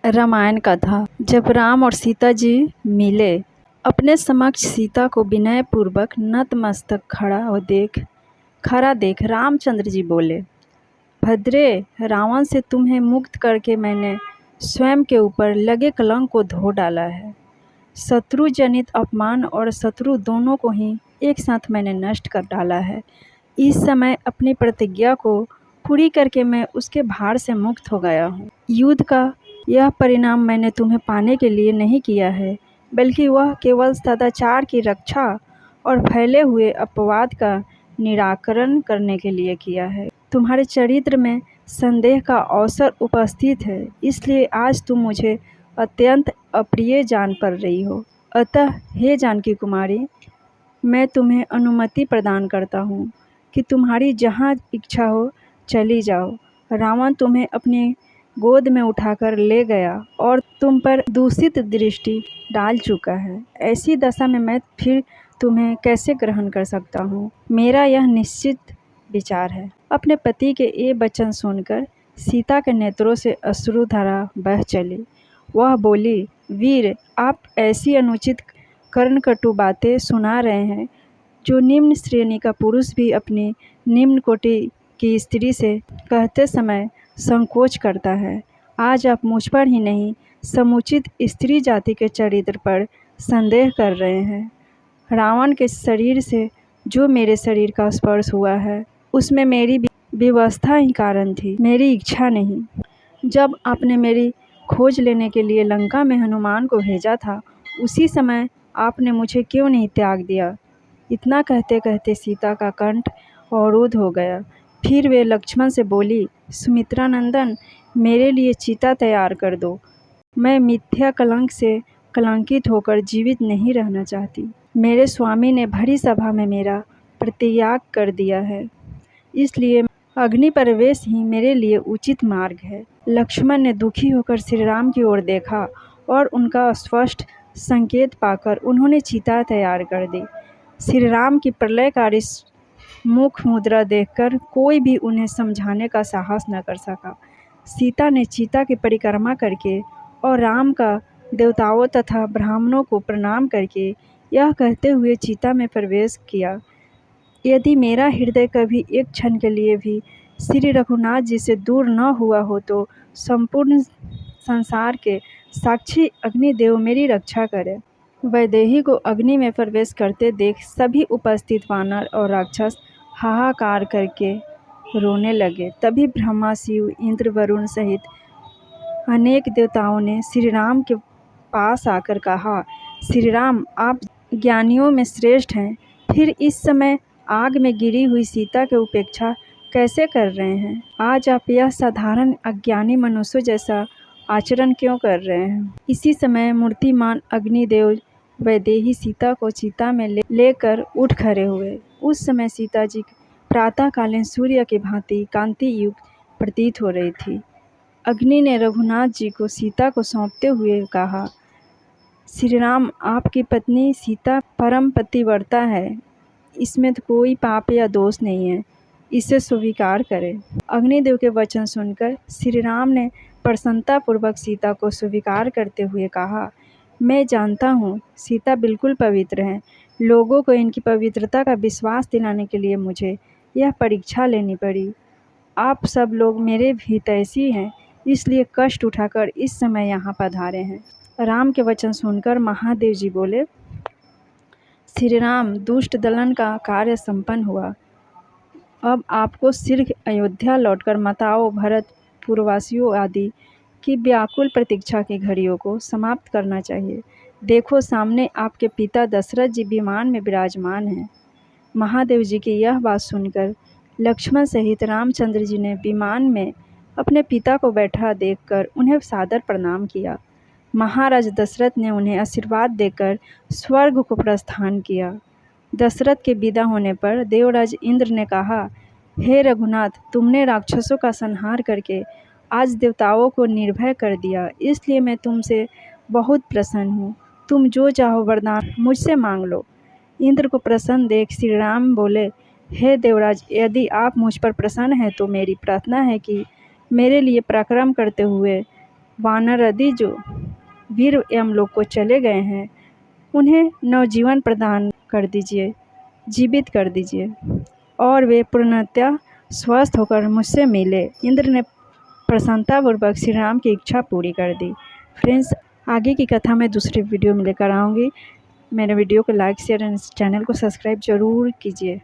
रामायण कथा। जब राम और सीता जी मिले, अपने समक्ष सीता को विनय पूर्वक नतमस्तक खड़ा देख रामचंद्र जी बोले, भद्रे, रावण से तुम्हें मुक्त करके मैंने स्वयं के ऊपर लगे कलंक को धो डाला है। शत्रु जनित अपमान और शत्रु दोनों को ही एक साथ मैंने नष्ट कर डाला है। इस समय अपनी प्रतिज्ञा को पूरी करके मैं उसके भार से मुक्त हो गया हूँ। युद्ध का यह परिणाम मैंने तुम्हें पाने के लिए नहीं किया है, बल्कि वह केवल सदाचार की रक्षा और फैले हुए अपवाद का निराकरण करने के लिए किया है। तुम्हारे चरित्र में संदेह का अवसर उपस्थित है, इसलिए आज तुम मुझे अत्यंत अप्रिय जान पड़ रही हो। अतः हे जानकी कुमारी, मैं तुम्हें अनुमति प्रदान करता हूँ कि तुम्हारी जहाँ इच्छा हो चली जाओ। रावण तुम्हें अपनी गोद में उठाकर ले गया और तुम पर दूषित दृष्टि डाल चुका है। ऐसी दशा में मैं फिर तुम्हें कैसे ग्रहण कर सकता हूँ? मेरा यह निश्चित विचार है। अपने पति के ये वचन सुनकर सीता के नेत्रों से अश्रुधारा बह चली। वह बोली, वीर, आप ऐसी अनुचित कर्णकटु बातें सुना रहे हैं जो निम्न श्रेणी का पुरुष भी अपनी निम्न कोटि की स्त्री से कहते समय संकोच करता है। आज आप मुझ पर ही नहीं, समुचित स्त्री जाति के चरित्र पर संदेह कर रहे हैं। रावण के शरीर से जो मेरे शरीर का स्पर्श हुआ है, उसमें मेरी विवस्था ही कारण थी, मेरी इच्छा नहीं। जब आपने मेरी खोज लेने के लिए लंका में हनुमान को भेजा था, उसी समय आपने मुझे क्यों नहीं त्याग दिया? इतना कहते कहते सीता का कंठ अवरुद्ध हो गया। फिर वे लक्ष्मण से बोली, सुमित्रा नंदन, मेरे लिए चिता तैयार कर दो। मैं मिथ्या कलंक से कलंकित होकर जीवित नहीं रहना चाहती। मेरे स्वामी ने भरी सभा में मेरा परित्याग कर दिया है, इसलिए अग्नि प्रवेश ही मेरे लिए उचित मार्ग है। लक्ष्मण ने दुखी होकर श्री राम की ओर देखा और उनका स्पष्ट संकेत पाकर उन्होंने चिता तैयार कर दी। श्री राम की प्रलयकारी मुख मुद्रा देखकर कोई भी उन्हें समझाने का साहस न कर सका। सीता ने चिता की परिक्रमा करके और राम का देवताओं तथा ब्राह्मणों को प्रणाम करके यह कहते हुए चिता में प्रवेश किया, यदि मेरा हृदय कभी एक क्षण के लिए भी श्री रघुनाथ जी से दूर न हुआ हो तो संपूर्ण संसार के साक्षी अग्निदेव मेरी रक्षा करे। वैदेही को अग्नि में प्रवेश करते देख सभी उपस्थित वानर और राक्षस हाहाकार करके रोने लगे। तभी ब्रह्मा, शिव, इंद्र, वरुण सहित अनेक देवताओं ने श्री राम के पास आकर कहा, श्री राम, आप ज्ञानियों में श्रेष्ठ हैं, फिर इस समय आग में गिरी हुई सीता की उपेक्षा कैसे कर रहे हैं? आज आप यह साधारण अज्ञानी मनुष्य जैसा आचरण क्यों कर रहे हैं? इसी समय मूर्तिमान अग्निदेव वैदेही सीता को चिता में लेकर उठ खड़े हुए। उस समय सीता जी प्रातःकालीन सूर्य की भांति कांति युक्त प्रतीत हो रही थी। अग्नि ने रघुनाथ जी को सीता को सौंपते हुए कहा, श्री राम, आपकी पत्नी सीता परम पतिव्रता है, इसमें तो कोई पाप या दोष नहीं है, इसे स्वीकार करें। अग्निदेव के वचन सुनकर श्री राम ने प्रसन्नतापूर्वक सीता को स्वीकार करते हुए कहा, मैं जानता हूँ सीता बिल्कुल पवित्र हैं। लोगों को इनकी पवित्रता का विश्वास दिलाने के लिए मुझे यह परीक्षा लेनी पड़ी। आप सब लोग मेरे हितैषी हैं, इसलिए कष्ट उठाकर इस समय यहाँ पधारे हैं। राम के वचन सुनकर महादेव जी बोले, श्री राम, दुष्ट दलन का कार्य संपन्न हुआ। अब आपको शीघ्र अयोध्या लौटकर माताओं, भरत, पूर्ववासियों आदि की व्याकुल प्रतीक्षा की घड़ियों को समाप्त करना चाहिए। देखो, सामने आपके पिता दशरथ जी विमान में विराजमान हैं। महादेव जी की यह बात सुनकर लक्ष्मण सहित रामचंद्र जी ने विमान में अपने पिता को बैठा देखकर उन्हें सादर प्रणाम किया। महाराज दशरथ ने उन्हें आशीर्वाद देकर स्वर्ग को प्रस्थान किया। दशरथ के विदा होने पर देवराज इंद्र ने कहा, हे रघुनाथ, तुमने राक्षसों का संहार करके आज देवताओं को निर्भय कर दिया, इसलिए मैं तुमसे बहुत प्रसन्न हूँ। तुम जो चाहो वरदान मुझसे मांग लो। इंद्र को प्रसन्न देख श्री राम बोले, हे देवराज, यदि आप मुझ पर प्रसन्न हैं तो मेरी प्रार्थना है कि मेरे लिए पराक्रम करते हुए वानर आदि जो वीर यमलोक को चले गए हैं उन्हें नवजीवन प्रदान कर दीजिए, जीवित कर दीजिए और वे पूर्णतः स्वस्थ होकर मुझसे मिले। इंद्र ने प्रसन्नतापूर्वक श्री राम की इच्छा पूरी कर दी। फ्रेंड्स, आगे की कथा मैं दूसरी वीडियो में लेकर आऊँगी। मेरे वीडियो को लाइक शेयर एंड चैनल को सब्सक्राइब ज़रूर कीजिए।